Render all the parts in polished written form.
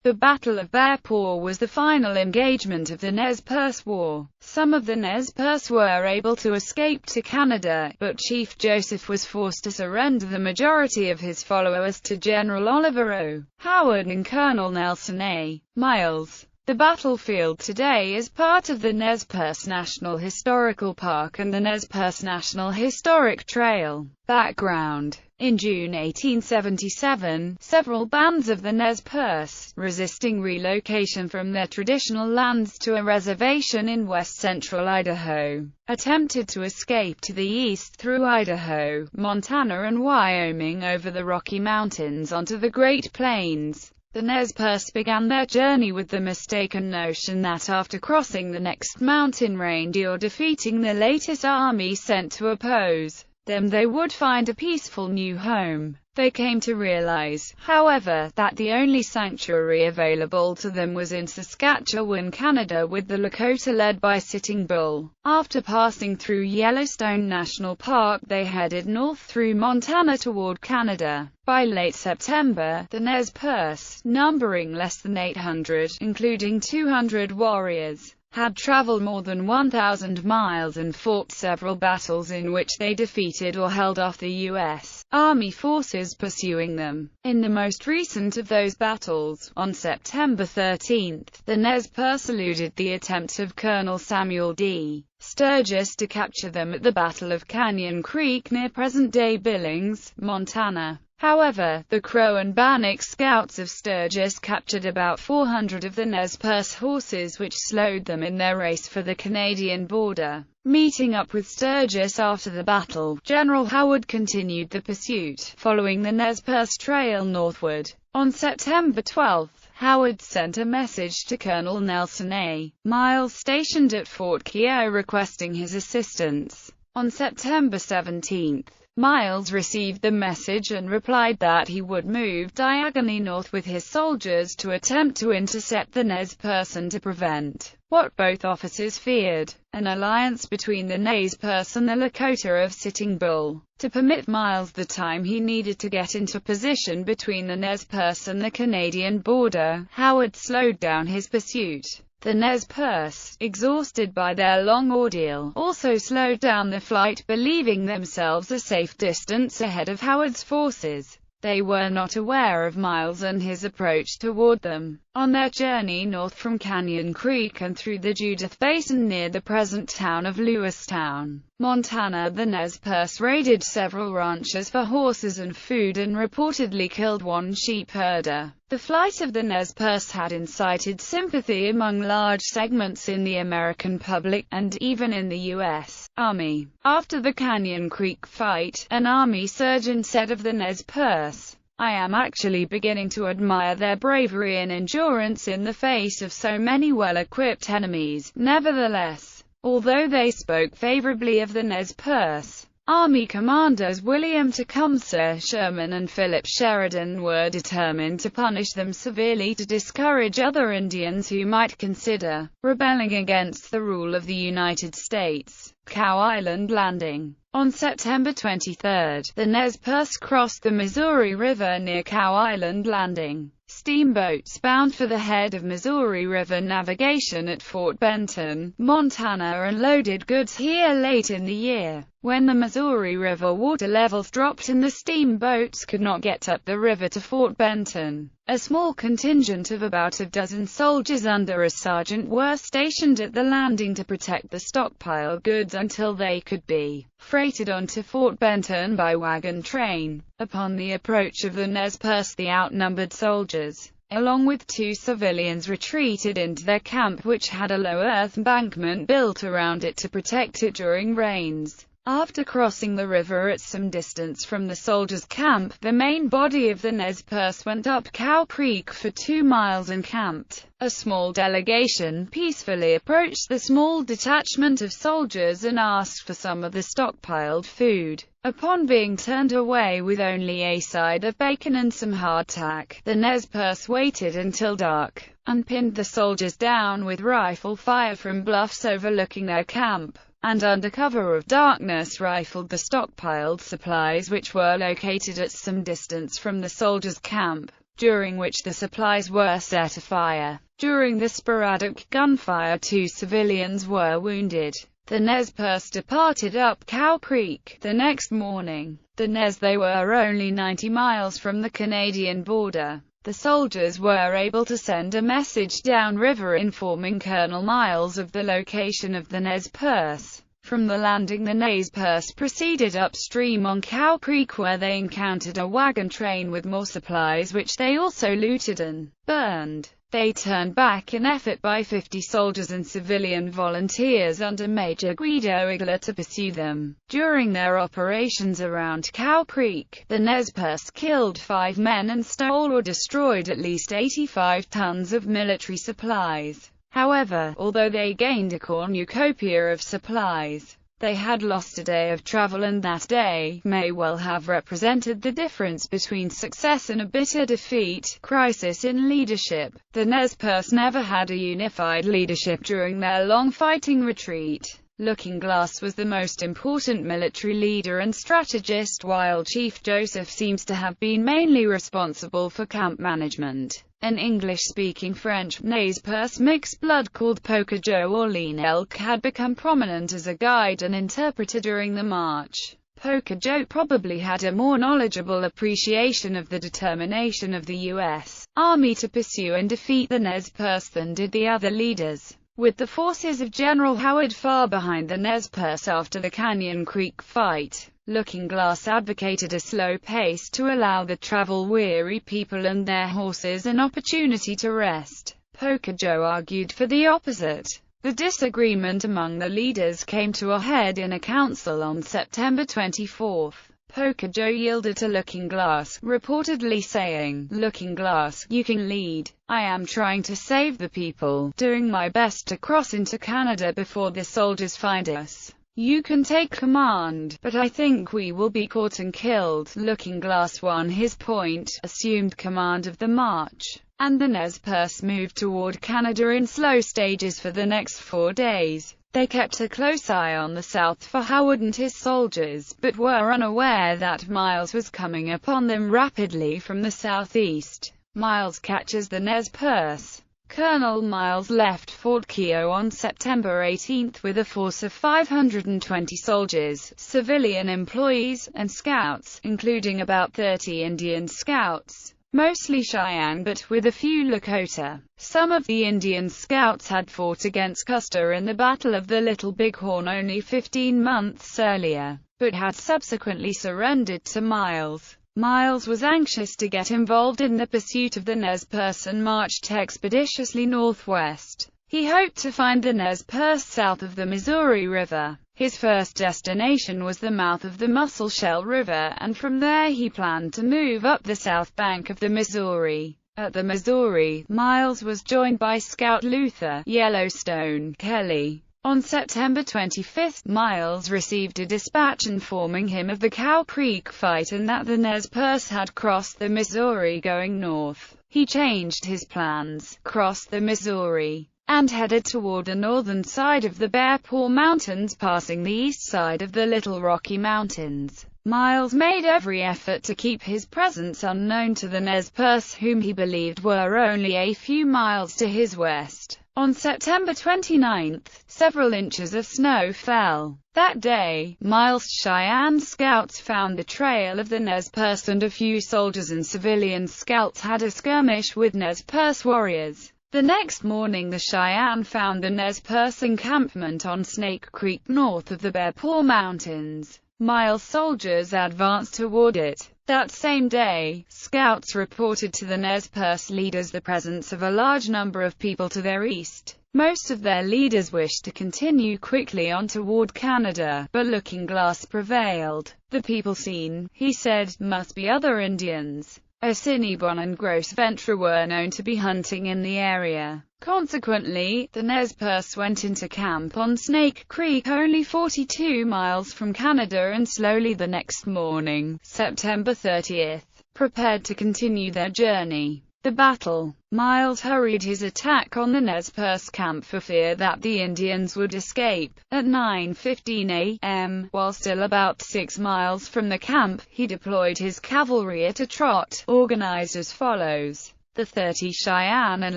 The Battle of Bear Paw was the final engagement of the Nez Perce War. Some of the Nez Perce were able to escape to Canada, but Chief Joseph was forced to surrender the majority of his followers to General Oliver O. Howard and Colonel Nelson A. Miles. The battlefield today is part of the Nez Perce National Historical Park and the Nez Perce National Historic Trail. Background: in June 1877, several bands of the Nez Perce, resisting relocation from their traditional lands to a reservation in west-central Idaho, attempted to escape to the east through Idaho, Montana and Wyoming over the Rocky Mountains onto the Great Plains. The Nez Perce began their journey with the mistaken notion that after crossing the next mountain range or defeating the latest army sent to oppose them, they would find a peaceful new home. They came to realize, however, that the only sanctuary available to them was in Saskatchewan, Canada, with the Lakota led by Sitting Bull. After passing through Yellowstone National Park, they headed north through Montana toward Canada. By late September, the Nez Perce, numbering less than 800, including 200 warriors, had traveled more than 1,000 miles and fought several battles in which they defeated or held off the U.S. Army forces pursuing them. In the most recent of those battles, on September 13, the Nez Perce eluded the attempts of Colonel Samuel D. Sturgis to capture them at the Battle of Canyon Creek near present-day Billings, Montana. However, the Crow and Bannock scouts of Sturgis captured about 400 of the Nez Perce horses, which slowed them in their race for the Canadian border. Meeting up with Sturgis after the battle, General Howard continued the pursuit, following the Nez Perce Trail northward. On September 12, Howard sent a message to Colonel Nelson A. Miles stationed at Fort Keogh requesting his assistance. On September 17, Miles received the message and replied that he would move diagonally north with his soldiers to attempt to intercept the Nez Perce and to prevent what both officers feared, an alliance between the Nez Perce and the Lakota of Sitting Bull. To permit Miles the time he needed to get into position between the Nez Perce and the Canadian border, Howard slowed down his pursuit. The Nez Perce, exhausted by their long ordeal, also slowed down the flight, believing themselves a safe distance ahead of Howard's forces. They were not aware of Miles and his approach toward them. On their journey north from Canyon Creek and through the Judith Basin near the present town of Lewistown, Montana, the Nez Perce raided several ranches for horses and food and reportedly killed one sheep herder. The flight of the Nez Perce had incited sympathy among large segments in the American public, and even in the U.S. Army. After the Canyon Creek fight, an Army surgeon said of the Nez Perce, "I am actually beginning to admire their bravery and endurance in the face of so many well-equipped enemies." Nevertheless, although they spoke favorably of the Nez Perce, Army commanders William Tecumseh Sherman and Philip Sheridan were determined to punish them severely to discourage other Indians who might consider rebelling against the rule of the United States. Cow Island Landing. On September 23, the Nez Perce crossed the Missouri River near Cow Island Landing. Steamboats bound for the head of Missouri River navigation at Fort Benton, Montana, unloaded goods here late in the year, when the Missouri River water levels dropped and the steamboats could not get up the river to Fort Benton. A small contingent of about a dozen soldiers under a sergeant were stationed at the landing to protect the stockpile goods until they could be freighted onto Fort Benton by wagon train. Upon the approach of the Nez Perce, the outnumbered soldiers, along with 2 civilians, retreated into their camp, which had a low earth embankment built around it to protect it during rains. After crossing the river at some distance from the soldiers' camp, the main body of the Nez Perce went up Cow Creek for 2 miles and camped. A small delegation peacefully approached the small detachment of soldiers and asked for some of the stockpiled food. Upon being turned away with only a side of bacon and some hardtack, the Nez Perce waited until dark, and pinned the soldiers down with rifle fire from bluffs overlooking their camp, and under cover of darkness rifled the stockpiled supplies, which were located at some distance from the soldiers' camp. during which the supplies were set afire. During the sporadic gunfire, 2 civilians were wounded. The Nez Perce departed up Cow Creek the next morning. They were only 90 miles from the Canadian border. The soldiers were able to send a message downriver informing Colonel Miles of the location of the Nez Perce. From the landing, the Nez Perce proceeded upstream on Cow Creek, where they encountered a wagon train with more supplies, which they also looted and burned. They turned back an effort by 50 soldiers and civilian volunteers under Major Guido Igla to pursue them. During their operations around Cow Creek, the Nez Perce killed 5 men and stole or destroyed at least 85 tons of military supplies. However, although they gained a cornucopia of supplies, they had lost a day of travel, and that day may well have represented the difference between success and a bitter defeat. Crisis in leadership. The Nez Perce never had a unified leadership during their long fighting retreat. Looking Glass was the most important military leader and strategist, while Chief Joseph seems to have been mainly responsible for camp management. An English-speaking French Nez Perce mixed blood called Poker Joe or Lean Elk had become prominent as a guide and interpreter during the march. Poker Joe probably had a more knowledgeable appreciation of the determination of the U.S. Army to pursue and defeat the Nez Perce than did the other leaders. With the forces of General Howard far behind the Nez Perce after the Canyon Creek fight, Looking Glass advocated a slow pace to allow the travel-weary people and their horses an opportunity to rest. Poker Joe argued for the opposite. The disagreement among the leaders came to a head in a council on September 24. Poker Joe yielded to Looking Glass, reportedly saying, "Looking Glass, you can lead. I am trying to save the people, doing my best to cross into Canada before the soldiers find us. You can take command, but I think we will be caught and killed." Looking Glass won his point, assumed command of the march, and the Nez Perce moved toward Canada in slow stages for the next 4 days. They kept a close eye on the south for Howard and his soldiers, but were unaware that Miles was coming upon them rapidly from the southeast. Miles catches the Nez Perce. Colonel Miles left Fort Keogh on September 18 with a force of 520 soldiers, civilian employees, and scouts, including about 30 Indian scouts, mostly Cheyenne but with a few Lakota. Some of the Indian scouts had fought against Custer in the Battle of the Little Bighorn only 15 months earlier, but had subsequently surrendered to Miles. Miles was anxious to get involved in the pursuit of the Nez Perce and marched expeditiously northwest. He hoped to find the Nez Perce south of the Missouri River. His first destination was the mouth of the Musselshell River, and from there he planned to move up the south bank of the Missouri. At the Missouri, Miles was joined by Scout Luther Yellowstone Kelly. On September 25, Miles received a dispatch informing him of the Cow Creek fight and that the Nez Perce had crossed the Missouri going north. He changed his plans, crossed the Missouri, and headed toward the northern side of the Bear Paw Mountains, passing the east side of the Little Rocky Mountains. Miles made every effort to keep his presence unknown to the Nez Perce, whom he believed were only a few miles to his west. On September 29, several inches of snow fell. That day, Miles' Cheyenne scouts found the trail of the Nez Perce, and a few soldiers and civilian scouts had a skirmish with Nez Perce warriors. The next morning the Cheyenne found the Nez Perce encampment on Snake Creek north of the Bear Paw Mountains. Miles' soldiers advanced toward it. That same day, scouts reported to the Nez Perce leaders the presence of a large number of people to their east. Most of their leaders wished to continue quickly on toward Canada, but Looking Glass prevailed. "The people seen," he said, "must be other Indians." Assiniboine and Gros Ventre were known to be hunting in the area. Consequently, the Nez Perce went into camp on Snake Creek, only 42 miles from Canada, and slowly the next morning, September 30, prepared to continue their journey. The battle. Miles hurried his attack on the Nez Perce camp for fear that the Indians would escape. At 9:15 a.m., while still about 6 miles from the camp, he deployed his cavalry at a trot, organized as follows. The 30 Cheyenne and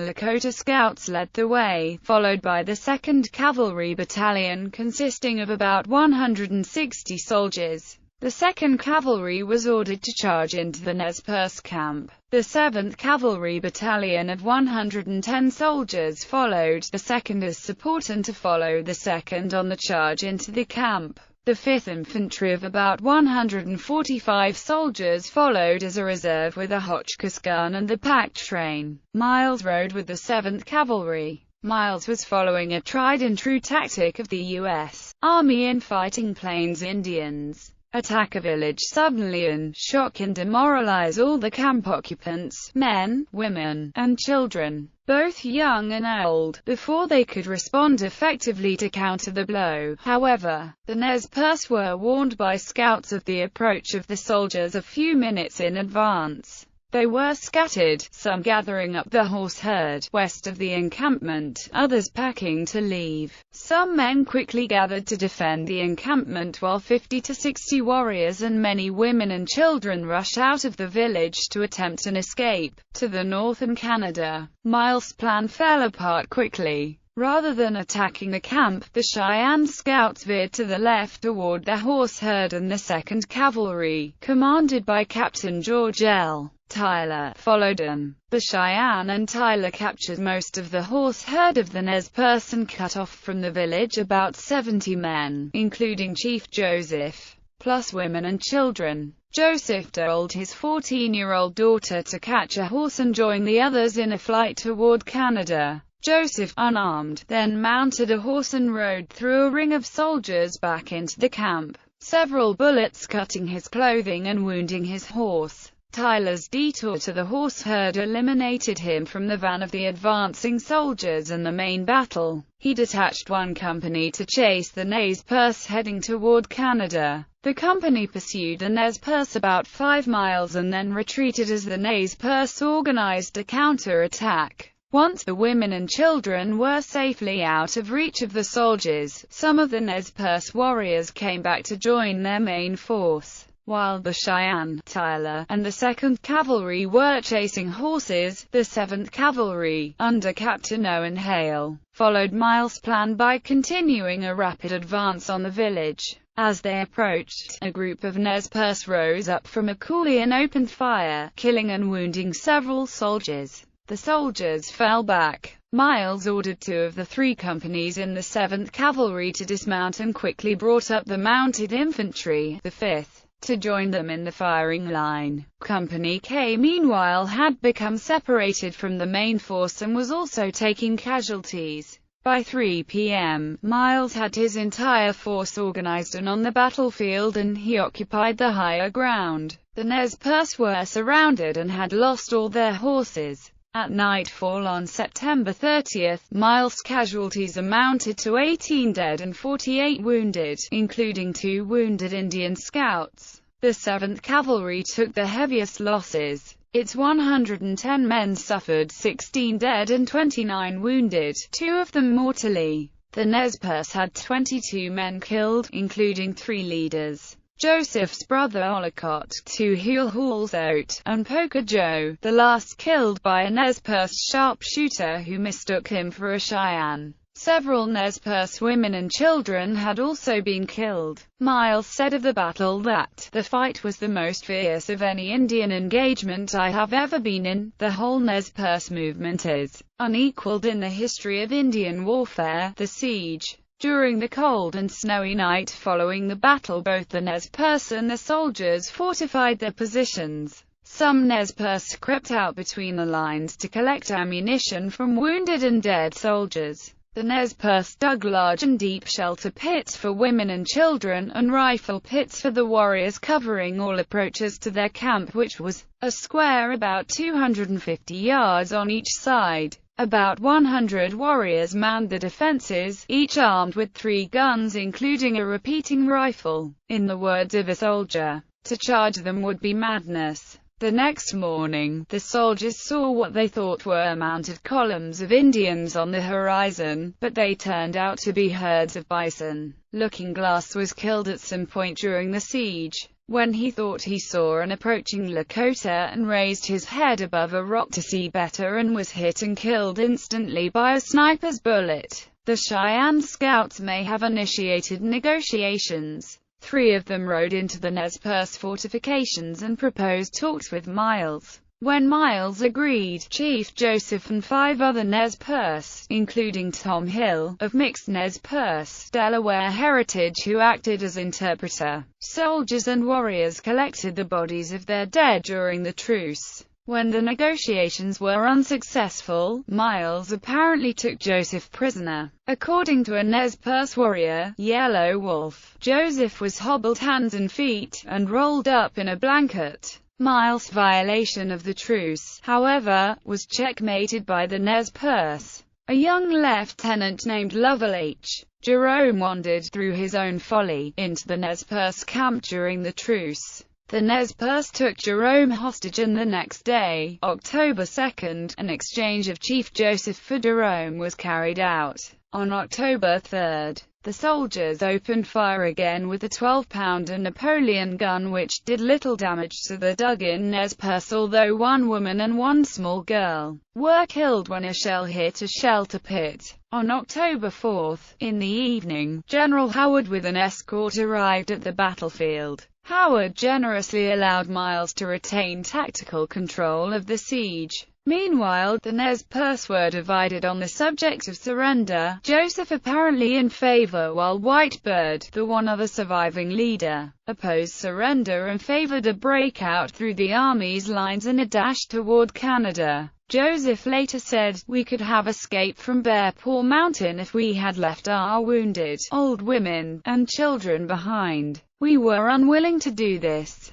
Lakota Scouts led the way, followed by the 2nd Cavalry Battalion consisting of about 160 soldiers. The 2nd Cavalry was ordered to charge into the Nez Perce camp. The 7th Cavalry Battalion of 110 soldiers followed the 2nd as support and to follow the 2nd on the charge into the camp. The 5th Infantry of about 145 soldiers followed as a reserve with a Hotchkiss gun and the packed train. Miles rode with the 7th Cavalry. Miles was following a tried-and-true tactic of the U.S. Army in fighting Plains Indians. Attack a village suddenly and shock and demoralize all the camp occupants, men, women, and children, both young and old, before they could respond effectively to counter the blow. However, the Nez Perce were warned by scouts of the approach of the soldiers a few minutes in advance. They were scattered, some gathering up the horse herd west of the encampment, others packing to leave. Some men quickly gathered to defend the encampment while 50 to 60 warriors and many women and children rushed out of the village to attempt an escape to the north and Canada. Miles' plan fell apart quickly. Rather than attacking the camp, the Cheyenne scouts veered to the left toward the horse herd and the 2nd Cavalry, commanded by Captain George L. Tyler, followed them. The Cheyenne and Tyler captured most of the horse herd of the Nez Perce and cut off from the village about 70 men, including Chief Joseph, plus women and children. Joseph told his 14-year-old daughter to catch a horse and join the others in a flight toward Canada. Joseph, unarmed, then mounted a horse and rode through a ring of soldiers back into the camp, several bullets cutting his clothing and wounding his horse. Tyler's detour to the horse herd eliminated him from the van of the advancing soldiers and the main battle. He detached one company to chase the Nez Perce heading toward Canada. The company pursued the Nez Perce about 5 miles and then retreated as the Nez Perce organized a counter-attack. Once the women and children were safely out of reach of the soldiers, some of the Nez Perce warriors came back to join their main force. While the Cheyenne, Tyler, and the 2nd Cavalry were chasing horses, the 7th Cavalry, under Captain Owen Hale, followed Miles' plan by continuing a rapid advance on the village. As they approached, a group of Nez Perce rose up from a coulee and opened fire, killing and wounding several soldiers. The soldiers fell back. Miles ordered 2 of the 3 companies in the 7th Cavalry to dismount and quickly brought up the mounted infantry, the 5th, to join them in the firing line. Company K meanwhile had become separated from the main force and was also taking casualties. By 3 p.m., Miles had his entire force organized and on the battlefield and he occupied the higher ground. The Nez Perce were surrounded and had lost all their horses. At nightfall on September 30th, Miles' casualties amounted to 18 dead and 48 wounded, including 2 wounded Indian scouts. The 7th Cavalry took the heaviest losses. Its 110 men suffered 16 dead and 29 wounded, 2 of them mortally. The Nez Perce had 22 men killed, including 3 leaders. Joseph's brother Ollicott, Tuhulhulzote, and Poker Joe, the last killed by a Nez Perce sharpshooter who mistook him for a Cheyenne. Several Nez Perce women and children had also been killed. Miles said of the battle that, "The fight was the most fierce of any Indian engagement I have ever been in. The whole Nez Perce movement is unequaled in the history of Indian warfare." The siege. During the cold and snowy night following the battle, both the Nez Perce and the soldiers fortified their positions. Some Nez Perce crept out between the lines to collect ammunition from wounded and dead soldiers. The Nez Perce dug large and deep shelter pits for women and children, and rifle pits for the warriors covering all approaches to their camp, which was a square about 250 yards on each side. About 100 warriors manned the defenses, each armed with 3 guns including a repeating rifle. In the words of a soldier, to charge them would be madness. The next morning, the soldiers saw what they thought were mounted columns of Indians on the horizon, but they turned out to be herds of bison. Looking Glass was killed at some point during the siege, when he thought he saw an approaching Lakota and raised his head above a rock to see better and was hit and killed instantly by a sniper's bullet. The Cheyenne scouts may have initiated negotiations. 3 of them rode into the Nez Perce fortifications and proposed talks with Miles. When Miles agreed, Chief Joseph and 5 other Nez Perce, including Tom Hill, of mixed Nez Perce, Delaware heritage who acted as interpreter, soldiers and warriors collected the bodies of their dead during the truce. When the negotiations were unsuccessful, Miles apparently took Joseph prisoner. According to a Nez Perce warrior, Yellow Wolf, Joseph was hobbled hands and feet, and rolled up in a blanket. Miles' violation of the truce, however, was checkmated by the Nez Perce. A young lieutenant named Lovell H. Jerome wandered through his own folly into the Nez Perce camp during the truce. The Nez Perce took Jerome hostage and the next day, October 2nd, an exchange of Chief Joseph for Jerome was carried out. On October 3rd, the soldiers opened fire again with a 12-pounder Napoleon gun which did little damage to the dug-in Nez Perce, although 1 woman and 1 small girl were killed when a shell hit a shelter pit. On October 4th, in the evening, General Howard with an escort arrived at the battlefield. Howard generously allowed Miles to retain tactical control of the siege. Meanwhile, the Nez Perce were divided on the subject of surrender, Joseph apparently in favor while Whitebird, the one other surviving leader, opposed surrender and favored a breakout through the Army's lines and a dash toward Canada. Joseph later said, "We could have escaped from Bear Paw Mountain if we had left our wounded, old women, and children behind. We were unwilling to do this.